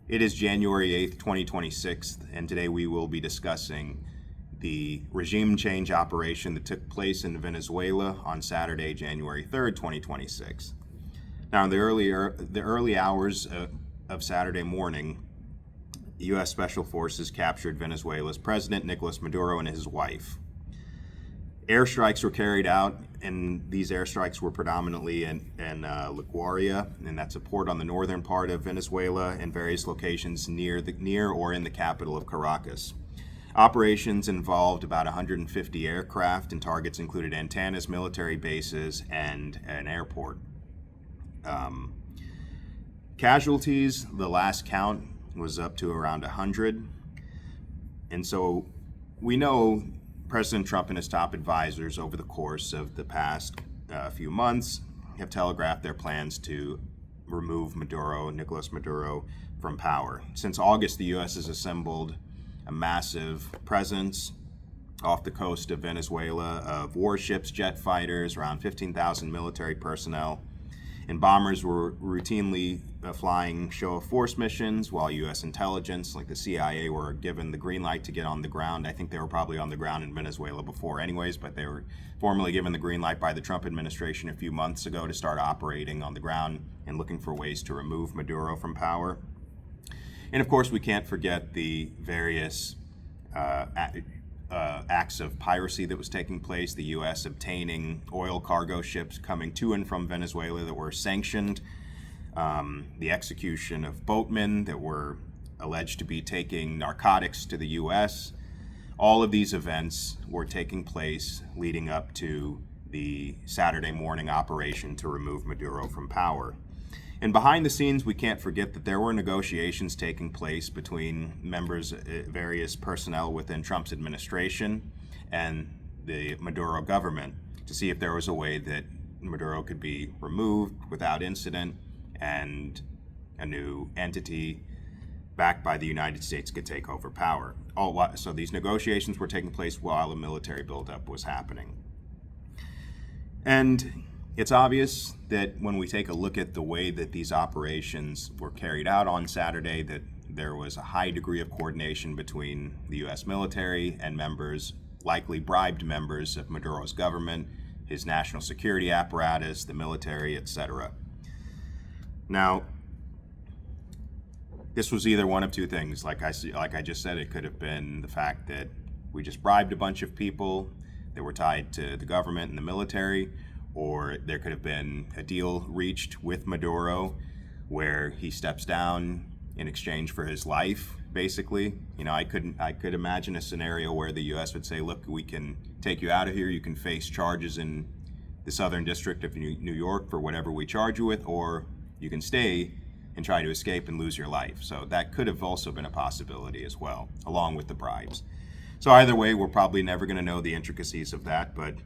It is January 8th, 2026, and today we will be discussing the regime change operation that took place in Venezuela on Saturday, January 3rd, 2026. Now, in the early hours of Saturday morning, U.S. Special Forces captured Venezuela's President Nicolas Maduro and his wife. Airstrikes were carried out, and these airstrikes were predominantly in La Guaira, and that's a port on the northern part of Venezuela, and various locations near or in the capital of Caracas. Operations involved about 150 aircraft, and targets included antennas, military bases, and an airport. Casualties, the last count was up to around 100, and so we know President Trump and his top advisors over the course of the past few months have telegraphed their plans to remove Nicolas Maduro, from power. Since August, the U.S. has assembled a massive presence off the coast of Venezuela of warships, jet fighters, around 15,000 military personnel, and bombers were routinely flying show-of-force missions, while U.S. intelligence, like the CIA, were given the green light to get on the ground. I think they were probably on the ground in Venezuela before anyways, but they were formally given the green light by the Trump administration a few months ago to start operating on the ground and looking for ways to remove Maduro from power. And of course, we can't forget the various acts of piracy that was taking place, the U.S. obtaining oil cargo ships coming to and from Venezuela that were sanctioned, the execution of boatmen that were alleged to be taking narcotics to the U.S. All of these events were taking place leading up to the Saturday morning operation to remove Maduro from power. And behind the scenes, we can't forget that there were negotiations taking place between members, various personnel within Trump's administration and the Maduro government to see if there was a way that Maduro could be removed without incident and a new entity backed by the United States could take over power. So these negotiations were taking place while a military buildup was happening. And it's obvious that when we take a look at the way that these operations were carried out on Saturday, that there was a high degree of coordination between the U.S. military and members, likely bribed members of Maduro's government, his national security apparatus, the military, etc. Now, this was either one of two things. Like I just said, it could have been the fact that we just bribed a bunch of people that were tied to the government and the military, or there could have been a deal reached with Maduro where he steps down in exchange for his life, basically. You know, I could imagine a scenario where the U.S. would say, look, we can take you out of here, you can face charges in the Southern District of New York for whatever we charge you with, or you can stay and try to escape and lose your life. So that could have also been a possibility as well, along with the bribes. So either way, we're probably never going to know the intricacies of that, but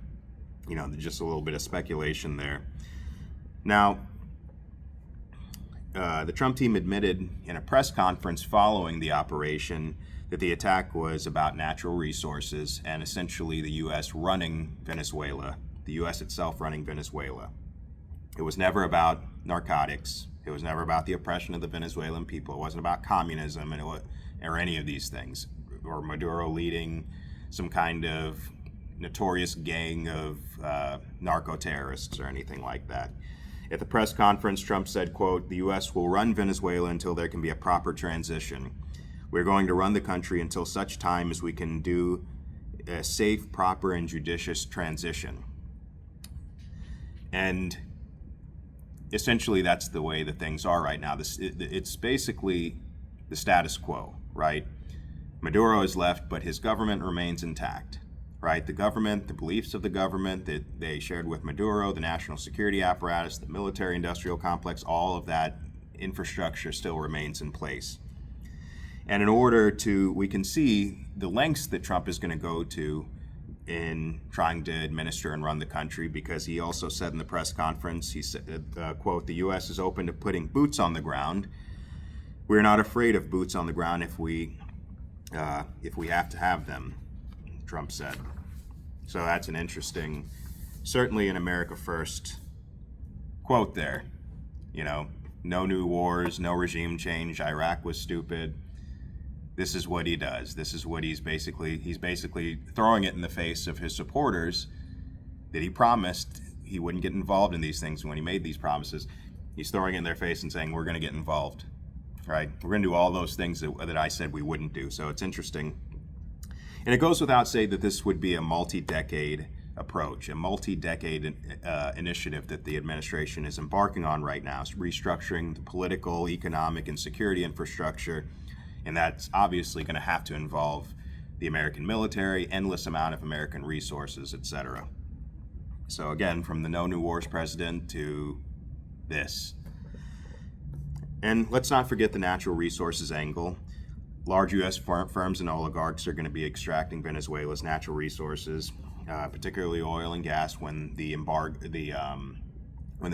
you know, just a little bit of speculation there. Now, the Trump team admitted in a press conference following the operation that the attack was about natural resources and essentially the U.S. running Venezuela, the U.S. itself running Venezuela. It was never about narcotics. It was never about the oppression of the Venezuelan people. It wasn't about communism or any of these things, or Maduro leading some kind of notorious gang of narco-terrorists or anything like that. At the press conference, Trump said, quote, "The U.S. will run Venezuela until there can be a proper transition. We're going to run the country until such time as we can do a safe, proper, and judicious transition." And essentially, that's the way that things are right now. It's basically the status quo, right? Maduro is left, but his government remains intact. Right, the government, the beliefs of the government that they shared with Maduro, the national security apparatus, the military-industrial complex, all of that infrastructure still remains in place. And in order to, we can see the lengths that Trump is going to go to in trying to administer and run the country, because he also said in the press conference, he said, quote, "The U.S. is open to putting boots on the ground. We're not afraid of boots on the ground if we have to have them," Trump said. So that's an certainly an America First quote there. You know, no new wars, no regime change, Iraq was stupid. This is what he does. This is what he's basically throwing it in the face of his supporters that he promised he wouldn't get involved in these things when he made these promises. He's throwing it in their face and saying, we're going to get involved, right? We're going to do all those things that I said we wouldn't do. So it's interesting. And it goes without saying that this would be a multi-decade approach, a multi-decade initiative that the administration is embarking on right now, restructuring the political, economic, and security infrastructure. And that's obviously going to have to involve the American military, endless amount of American resources, etc. So again, from the no new wars president to this. And let's not forget the natural resources angle. Large U.S. firms and oligarchs are going to be extracting Venezuela's natural resources, particularly oil and gas, when the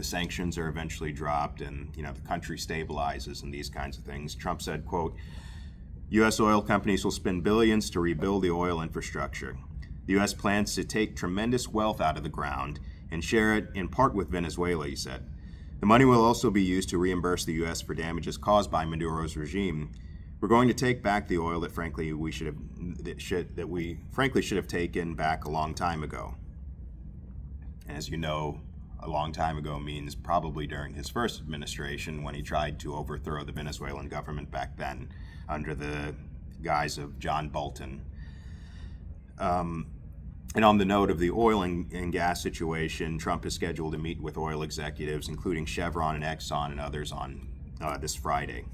sanctions are eventually dropped and the country stabilizes and these kinds of things. Trump said, quote, U.S. oil companies will spend billions to rebuild the oil infrastructure. The U.S. plans to take tremendous wealth out of the ground and share it in part with Venezuela, he said. The money will also be used to reimburse the U.S. for damages caused by Maduro's regime. We're going to take back the oil that we frankly should have taken back a long time ago. As you know, a long time ago means probably during his first administration when he tried to overthrow the Venezuelan government back then under the guise of John Bolton. And on the note of the oil and gas situation, Trump is scheduled to meet with oil executives, including Chevron and Exxon and others on this Friday.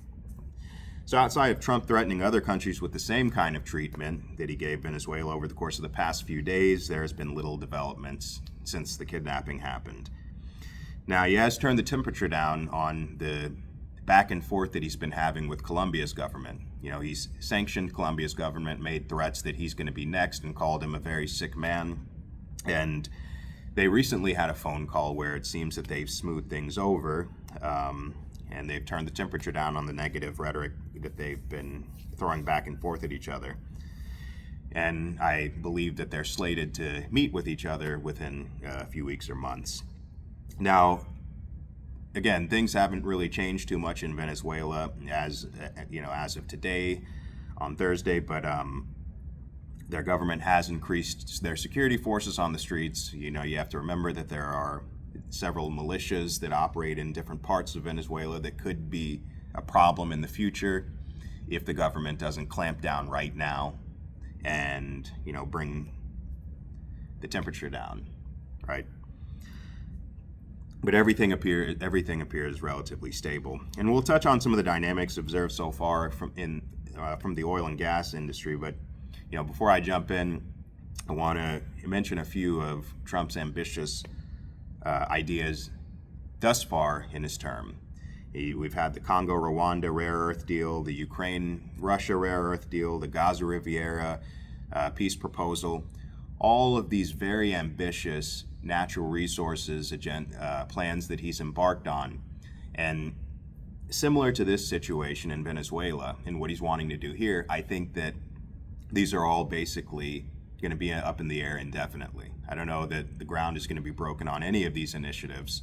So outside of Trump threatening other countries with the same kind of treatment that he gave Venezuela over the course of the past few days, there has been little developments since the kidnapping happened. Now, he has turned the temperature down on the back and forth that he's been having with Colombia's government. He's sanctioned Colombia's government, made threats that he's going to be next, and called him a very sick man. And they recently had a phone call where it seems that they've smoothed things over, and they've turned the temperature down on the negative rhetoric that they've been throwing back and forth at each other. And I believe that they're slated to meet with each other within a few weeks or months. Now, again, things haven't really changed too much in Venezuela as of today on Thursday, but their government has increased their security forces on the streets. You have to remember that there are several militias that operate in different parts of Venezuela that could be a problem in the future if the government doesn't clamp down right now and bring the temperature down, right? But everything appears relatively stable, and we'll touch on some of the dynamics observed so far from the oil and gas industry. But before I jump in, I want to mention a few of Trump's ambitious ideas thus far in his term. We've had the Congo-Rwanda rare earth deal, the Ukraine-Russia rare earth deal, the Gaza Riviera peace proposal. All of these very ambitious natural resources plans that he's embarked on. And similar to this situation in Venezuela and what he's wanting to do here, I think that these are all basically going to be up in the air indefinitely. I don't know that the ground is going to be broken on any of these initiatives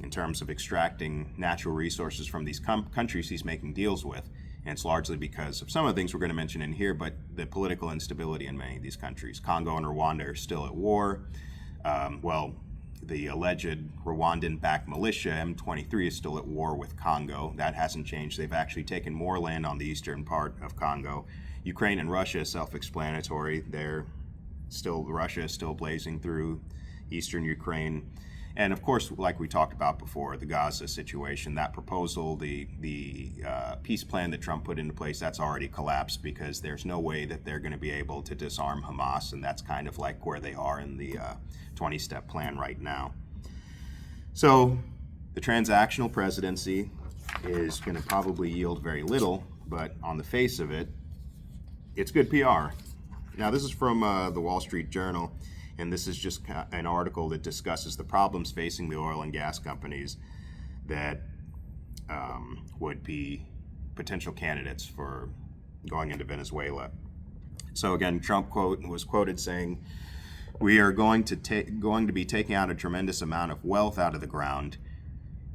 in terms of extracting natural resources from these countries he's making deals with. And it's largely because of some of the things we're going to mention in here, but the political instability in many of these countries. Congo and Rwanda are still at war. The alleged Rwandan-backed militia, M23, is still at war with Congo. That hasn't changed. They've actually taken more land on the eastern part of Congo. Ukraine and Russia is self-explanatory. Russia is still blazing through eastern Ukraine. And of course, like we talked about before, the Gaza situation, that proposal, the peace plan that Trump put into place, that's already collapsed because there's no way that they're going to be able to disarm Hamas, and that's kind of like where they are in the 20-step plan right now. So the transactional presidency is going to probably yield very little, but on the face of it, it's good PR. Now, this is from the Wall Street Journal. And this is just an article that discusses the problems facing the oil and gas companies that would be potential candidates for going into Venezuela. So again, Trump was quoted saying, "We are going to be taking out a tremendous amount of wealth out of the ground."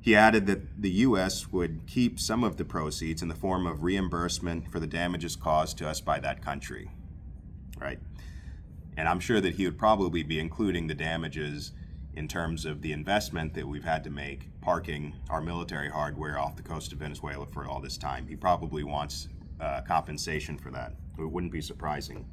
He added that the U.S. would keep some of the proceeds in the form of reimbursement for the damages caused to us by that country, right? And I'm sure that he would probably be including the damages in terms of the investment that we've had to make parking our military hardware off the coast of Venezuela for all this time. He probably wants compensation for that. It wouldn't be surprising.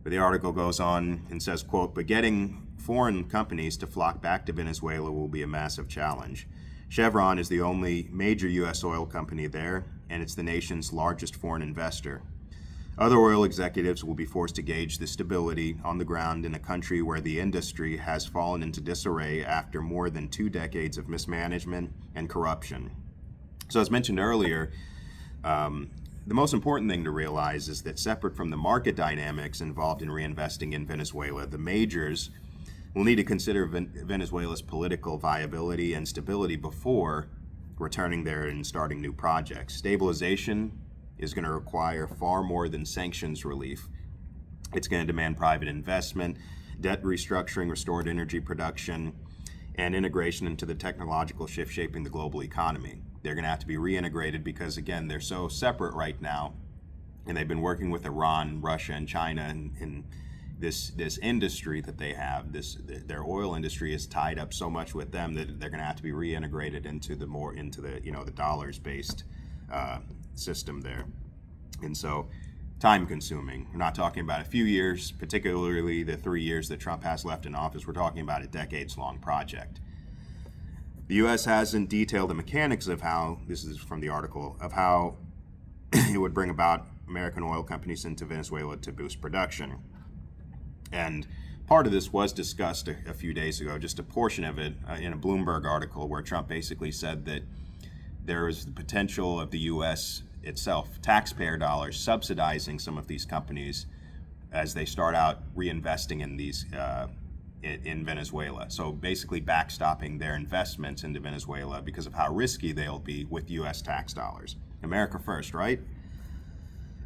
But the article goes on and says, quote, "But getting foreign companies to flock back to Venezuela will be a massive challenge. Chevron is the only major U.S. oil company there, and it's the nation's largest foreign investor. Other oil executives will be forced to gauge the stability on the ground in a country where the industry has fallen into disarray after more than 2 decades of mismanagement and corruption." So as mentioned earlier, the most important thing to realize is that separate from the market dynamics involved in reinvesting in Venezuela, the majors will need to consider Venezuela's political viability and stability before returning there and starting new projects. Stabilization is going to require far more than sanctions relief. It's going to demand private investment, debt restructuring, restored energy production, and integration into the technological shift shaping the global economy. They're going to have to be reintegrated because, again, they're so separate right now, and they've been working with Iran, Russia, and China in this industry that they have. Their oil industry is tied up so much with them that they're going to have to be reintegrated into the dollars-based system there. And so, time consuming. We're not talking about a few years, particularly the 3 years that Trump has left in office. We're talking about a decades-long project. The U.S. hasn't detailed the mechanics of how, this is from the article, of how it would bring about American oil companies into Venezuela to boost production. And part of this was discussed a few days ago, just a portion of it, in a Bloomberg article where Trump basically said that there is the potential of the U.S. itself, taxpayer dollars, subsidizing some of these companies as they start out reinvesting in these in Venezuela. So basically backstopping their investments into Venezuela because of how risky they'll be with U.S. tax dollars. America first, right?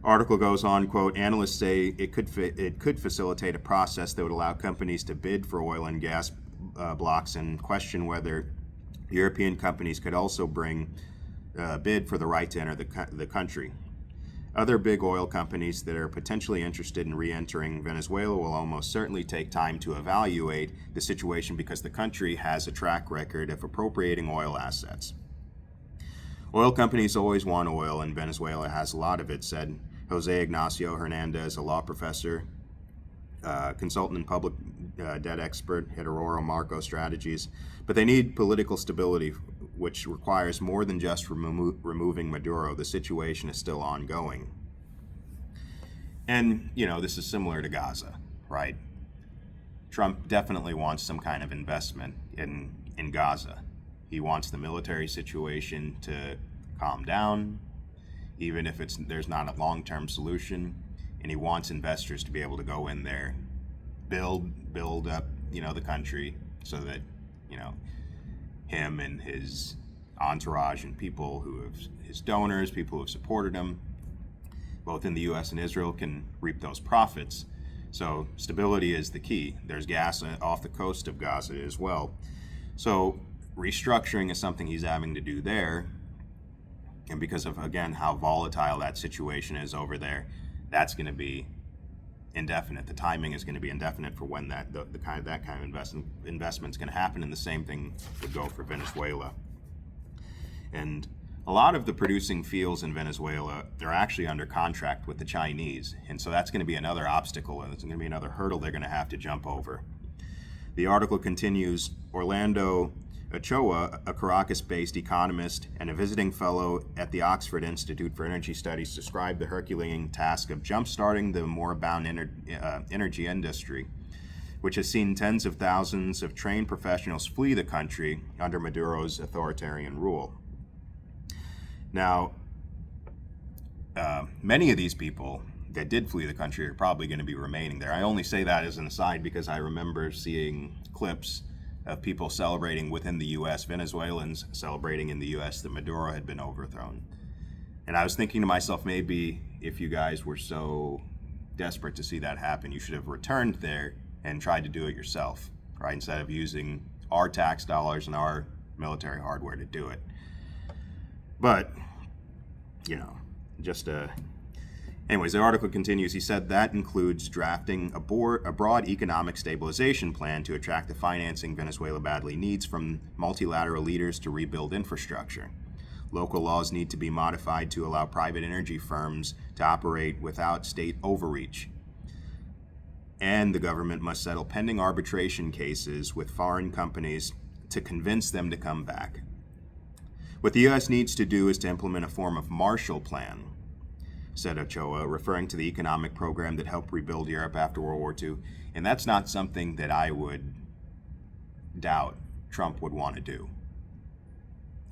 Article goes on, quote, "Analysts say it could facilitate a process that would allow companies to bid for oil and gas blocks and question whether European companies could also bid for the right to enter the country. Other big oil companies that are potentially interested in re-entering Venezuela will almost certainly take time to evaluate the situation because the country has a track record of appropriating oil assets. Oil companies always want oil, and Venezuela has a lot of it," said Jose Ignacio Hernandez, a law professor, consultant and public debt expert at Aurora Marco Strategies. "But they need political stability, which requires more than just removing Maduro. The situation is still ongoing." And, this is similar to Gaza, right? Trump definitely wants some kind of investment in Gaza. He wants the military situation to calm down, even if there's not a long-term solution, and he wants investors to be able to go in there, build up, the country so that, him and his entourage and people his donors, people who have supported him, both in the U.S. and Israel, can reap those profits. So stability is the key. There's gas off the coast of Gaza as well. So restructuring is something he's having to do there. And because of, again, how volatile that situation is over there, that's going to be indefinite. The timing is going to be indefinite for when that kind of investment is going to happen. And the same thing would go for Venezuela. And a lot of the producing fields in Venezuela, they're actually under contract with the Chinese. And so that's going to be another obstacle, and it's going to be another hurdle they're going to have to jump over. The article continues, Orlando Ochoa, a Caracas-based economist and a visiting fellow at the Oxford Institute for Energy Studies, described the Herculean task of jump-starting the moribund energy industry, which has seen tens of thousands of trained professionals flee the country under Maduro's authoritarian rule. Now, many of these people that did flee the country are probably going to be remaining there. I only say that as an aside because I remember seeing clips of people celebrating within the U.S., Venezuelans celebrating in the U.S. that Maduro had been overthrown. And I was thinking to myself, maybe if you guys were so desperate to see that happen, you should have returned there and tried to do it yourself, right? Instead of using our tax dollars and our military hardware to do it. But, just anyways, the article continues. He said that includes drafting a broad economic stabilization plan to attract the financing Venezuela badly needs from multilateral leaders to rebuild infrastructure. Local laws need to be modified to allow private energy firms to operate without state overreach. And the government must settle pending arbitration cases with foreign companies to convince them to come back. What the U.S. needs to do is to implement a form of Marshall Plan, said Ochoa, referring to the economic program that helped rebuild Europe after World War II. And that's not something that I would doubt Trump would want to do.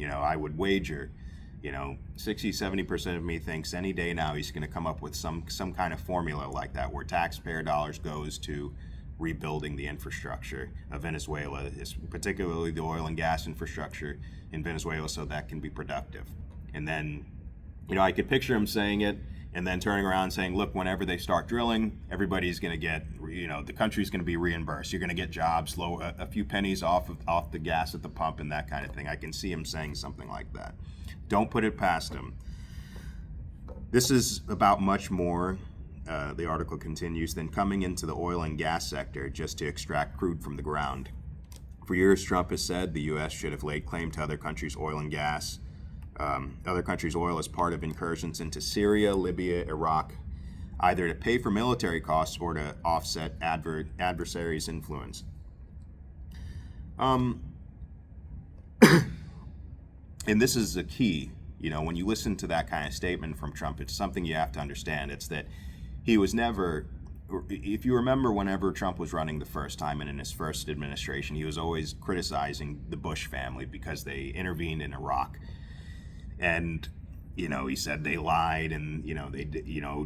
I would wager, 60-70% of me thinks any day now he's going to come up with some kind of formula like that where taxpayer dollars goes to rebuilding the infrastructure of Venezuela, particularly the oil and gas infrastructure in Venezuela, so that can be productive. And then, I could picture him saying it and then turning around and saying, look, whenever they start drilling, everybody's going to get, the country's going to be reimbursed. You're going to get jobs, a few pennies off the gas at the pump and that kind of thing. I can see him saying something like that. Don't put it past him. This is about much more, the article continues, than coming into the oil and gas sector just to extract crude from the ground. For years, Trump has said the U.S. should have laid claim to other countries' oil and gas. Other countries' oil as part of incursions into Syria, Libya, Iraq, either to pay for military costs or to offset adversaries' influence. And this is the key, when you listen to that kind of statement from Trump, it's something you have to understand. It's that he was never, if you remember whenever Trump was running the first time and in his first administration, he was always criticizing the Bush family because they intervened in Iraq. And, he said they lied and,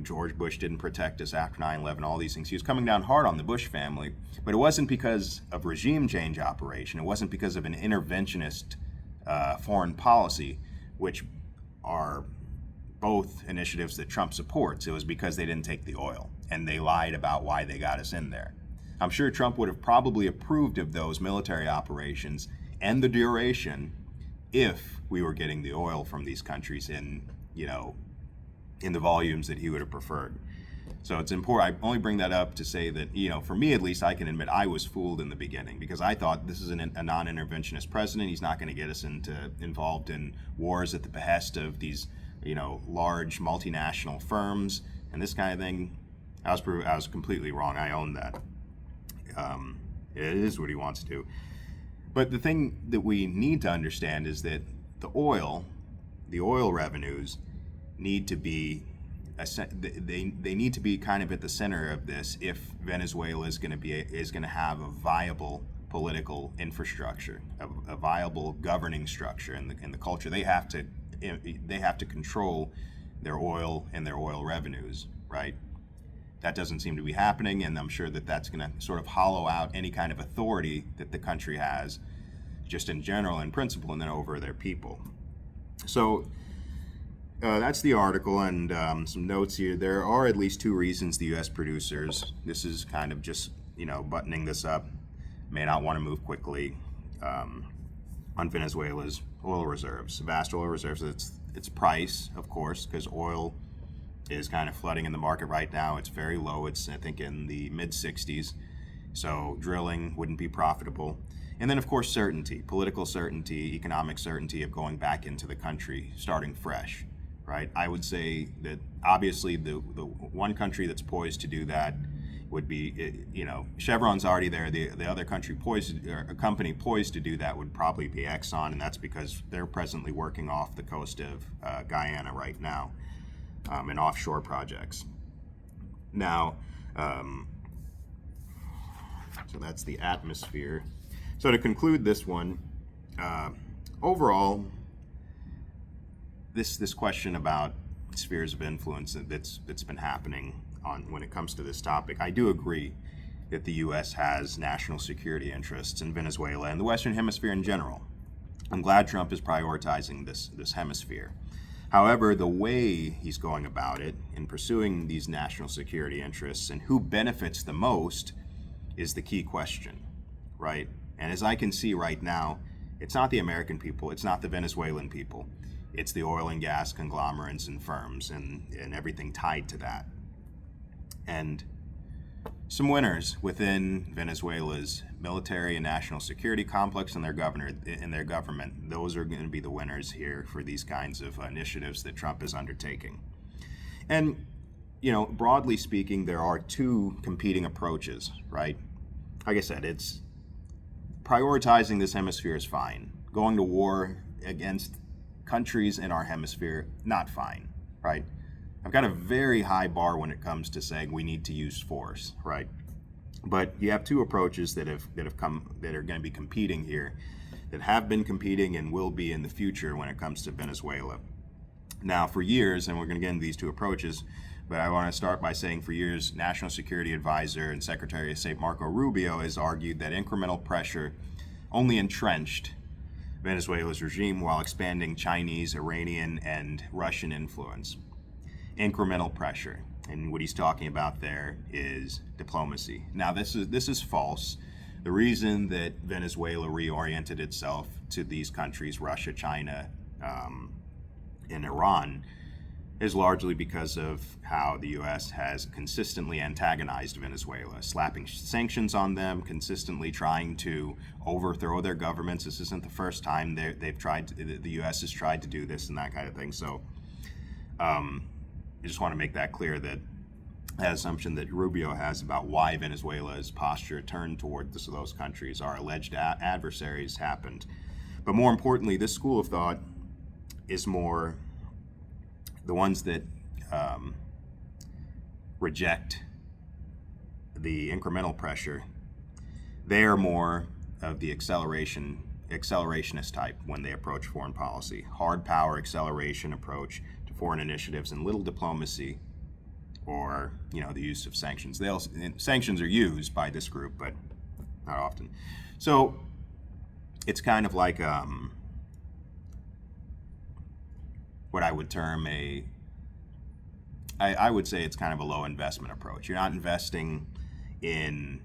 George Bush didn't protect us after 9/11, all these things. He was coming down hard on the Bush family, but it wasn't because of regime change operation. It wasn't because of an interventionist foreign policy, which are both initiatives that Trump supports. It was because they didn't take the oil and they lied about why they got us in there. I'm sure Trump would have probably approved of those military operations and the duration if we were getting the oil from these countries in the volumes that he would have preferred. So it's important. I only bring that up to say that, for me at least, I can admit I was fooled in the beginning because I thought this is a non-interventionist president. He's not going to get us involved in wars at the behest of these, large multinational firms and this kind of thing. I was completely wrong. I own that. It is what he wants to do. But the thing that we need to understand is that the oil revenues need to be they need to be kind of at the center of this if Venezuela is going to have a viable political infrastructure, a viable governing structure in the culture. They have to control their oil and their oil revenues, right? That doesn't seem to be happening, and I'm sure that that's going to sort of hollow out any kind of authority that the country has, just in general, in principle, and then over their people. So that's the article, and some notes here. There are at least two reasons the U.S. producers, this is kind of just, buttoning this up, may not want to move quickly on Venezuela's oil reserves. Vast oil reserves, its price, of course, because oil is kind of flooding in the market right now. It's very low. It's, I think, in the mid-60s. So drilling wouldn't be profitable. And then, of course, certainty, political certainty, economic certainty of going back into the country, starting fresh, right? I would say that obviously the one country that's poised to do that would be, Chevron's already there. The other company poised to do that would probably be Exxon, and that's because they're presently working off the coast of Guyana right now in offshore projects. Now, so that's the atmosphere. So to conclude this one, overall, this question about spheres of influence that's been happening when it comes to this topic, I do agree that the U.S. has national security interests in Venezuela and the Western Hemisphere in general. I'm glad Trump is prioritizing this hemisphere. However, the way he's going about it in pursuing these national security interests and who benefits the most is the key question, right? And as I can see right now, It's not the American people. It's not the Venezuelan people. It's the oil and gas conglomerates and firms and everything tied to that. And some winners within Venezuela's military and national security complex and their government. Those are going to be the winners here for these kinds of initiatives that Trump is undertaking. And, broadly speaking, there are two competing approaches, right? Like I said, it's prioritizing this hemisphere is fine. Going to war against countries in our hemisphere, not fine, right? I've got a very high bar when it comes to saying we need to use force, right? But you have two approaches that are going to be competing here, that have been competing and will be in the future when it comes to Venezuela. Now, for years, and we're going to get into these two approaches, but I want to start by saying for years, National Security Advisor and Secretary of State Marco Rubio has argued that incremental pressure only entrenched Venezuela's regime while expanding Chinese, Iranian, and Russian influence. Incremental pressure, and what he's talking about there is diplomacy. Now, this is false. The reason that Venezuela reoriented itself to these countries, Russia, China, and Iran, is largely because of how the U.S. has consistently antagonized Venezuela, slapping sanctions on them, consistently trying to overthrow their governments. This isn't the first time the U.S. has tried to do this and that kind of thing. So I just want to make that clear, that assumption that Rubio has about why Venezuela's posture turned toward those countries, our alleged adversaries, happened. But more importantly, this school of thought is more the ones that reject the incremental pressure. They are more of the accelerationist type when they approach foreign policy. Hard power acceleration approach to foreign initiatives and little diplomacy, or the use of sanctions. Sanctions are used by this group, but not often. So it's kind of like what I would term I would say it's kind of a low investment approach. You're not investing in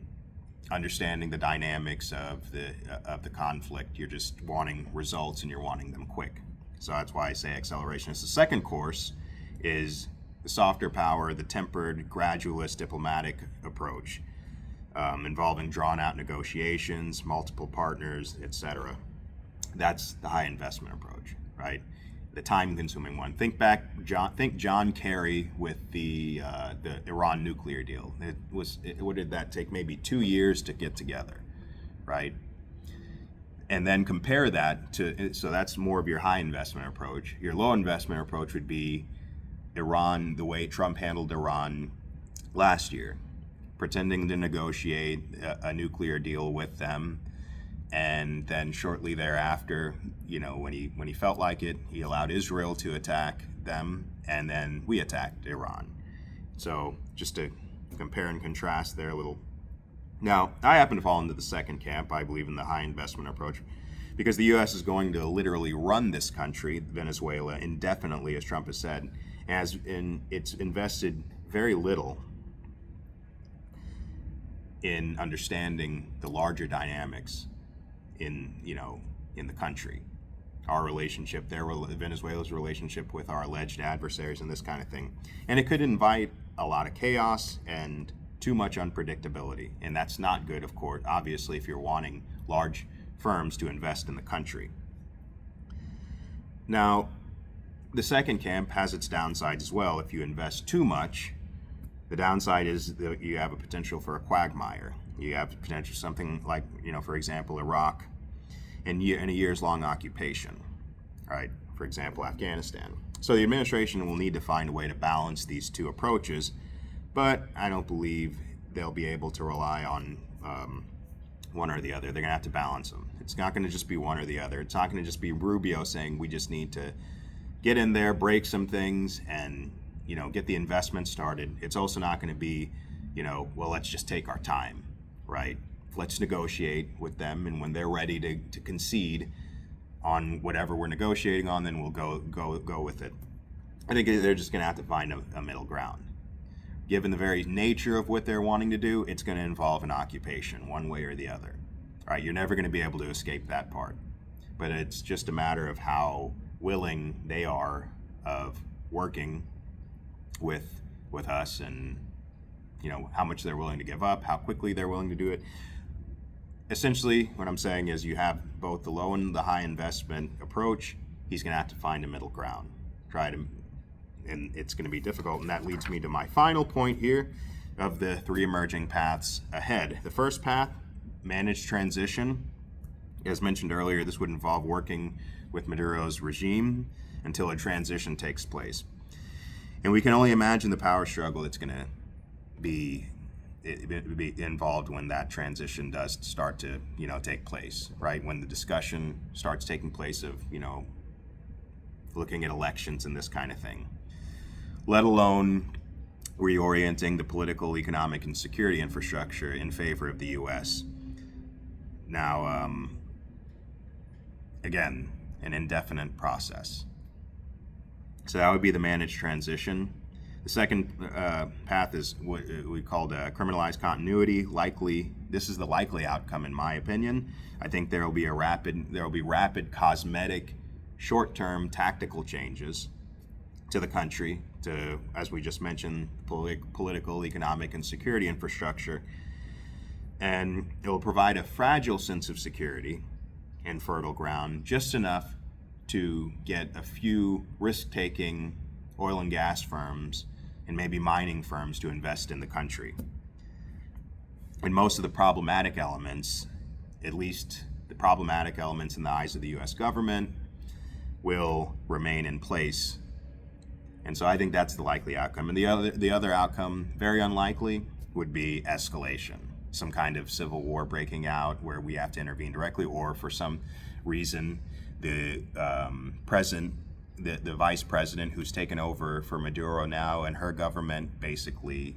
understanding the dynamics of the conflict. You're just wanting results, and you're wanting them quick. So that's why I say acceleration. The second course is the softer power, the tempered, gradualist diplomatic approach, involving drawn-out negotiations, multiple partners, etc. That's the high investment approach, right? The time-consuming one. Think John Kerry with the Iran nuclear deal. What did that take? Maybe 2 years to get together, right? And then compare that to, so that's more of your high investment approach. Your low investment approach would be Iran, the way Trump handled Iran last year, pretending to negotiate a nuclear deal with them. And then shortly thereafter, when he felt like it, he allowed Israel to attack them, and then we attacked Iran. So just to compare and contrast there a little. Now, I happen to fall into the second camp. I believe in the high investment approach, because the U.S. is going to literally run this country, Venezuela, indefinitely, as Trump has said, it's invested very little in understanding the larger dynamics in the country, our relationship, Venezuela's relationship with our alleged adversaries, and this kind of thing. And it could invite a lot of chaos and too much unpredictability, and that's not good, of course, obviously, if you're wanting large firms to invest in the country. Now, the second camp has its downside as well. If you invest too much, the downside is that you have a potential for a quagmire. You have potential something like, for example, Iraq, in a years-long occupation, right? For example, Afghanistan. So the administration will need to find a way to balance these two approaches, but I don't believe they'll be able to rely on one or the other. They're going to have to balance them. It's not going to just be one or the other. It's not going to just be Rubio saying we just need to get in there, break some things, and get the investment started. It's also not going to be, well, let's just take our time, right? Let's negotiate with them, and when they're ready to concede on whatever we're negotiating on, then we'll go with it. I think they're just going to have to find a middle ground. Given the very nature of what they're wanting to do, it's going to involve an occupation, one way or the other. All right, you're never going to be able to escape that part. but it's just a matter of how willing they are of working with us, and how much they're willing to give up, how quickly they're willing to do it. Essentially, what I'm saying is you have both the low and the high investment approach. He's going to have to find a middle ground. And it's going to be difficult. And that leads me to my final point here of the three emerging paths ahead. The first path, managed transition. As mentioned earlier, this would involve working with Maduro's regime until a transition takes place. And we can only imagine the power struggle that's going to be involved when that transition does start to take place, right? When the discussion starts taking place of looking at elections and this kind of thing, let alone reorienting the political, economic, and security infrastructure in favor of the U.S. Now, again, an indefinite process. So that would be the managed transition. The second path is what we called criminalized continuity. This is the likely outcome, in my opinion. I think there will be rapid cosmetic, short-term tactical changes to the country, to, as we just mentioned, political, economic, and security infrastructure, and it will provide a fragile sense of security and fertile ground, just enough to get a few risk-taking oil and gas firms and maybe mining firms to invest in the country. And most of the problematic elements, at least the problematic elements in the eyes of the U.S. government, will remain in place. And so I think that's the likely outcome. And the other outcome, very unlikely, would be escalation. Some kind of civil war breaking out where we have to intervene directly, or for some reason the vice president who's taken over for Maduro now, and her government basically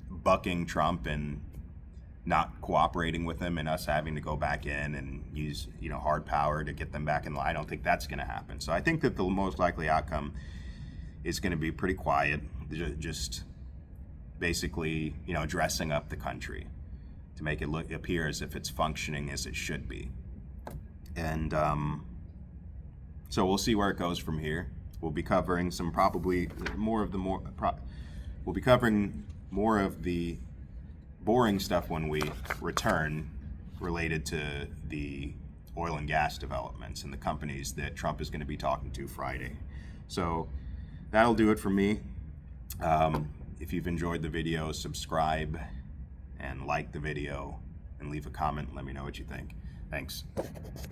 bucking Trump and not cooperating with him, and us having to go back in and use hard power to get them back in line. I don't think that's going to happen. So I think that the most likely outcome is going to be pretty quiet, just basically dressing up the country to make it appear as if it's functioning as it should be. And so we'll see where it goes from here. We'll be covering we'll be covering more of the boring stuff when we return, related to the oil and gas developments and the companies that Trump is going to be talking to Friday. So that'll do it for me. If you've enjoyed the video, subscribe and like the video and leave a comment and let me know what you think. Thanks.